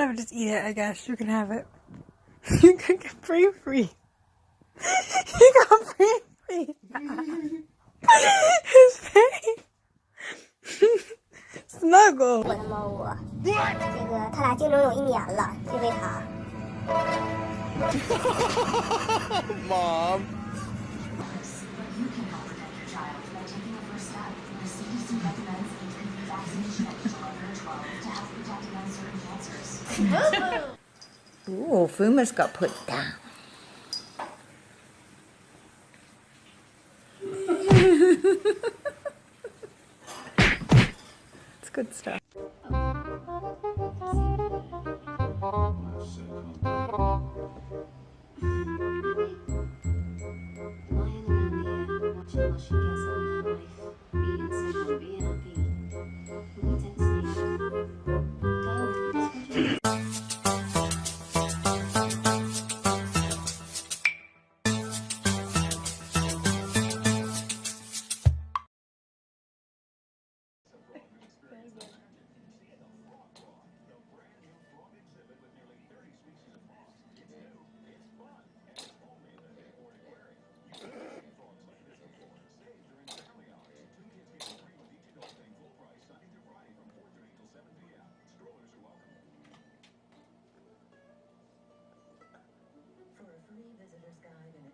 have it, just eat it, I guess. You can have it. You can get free. You got free. His face. Snuggle. 我的猫窝，这个他俩竞争有1年了，就为他。Mom. Ooh, Fuma's got put down. It's good stuff. For a free visitor's guide and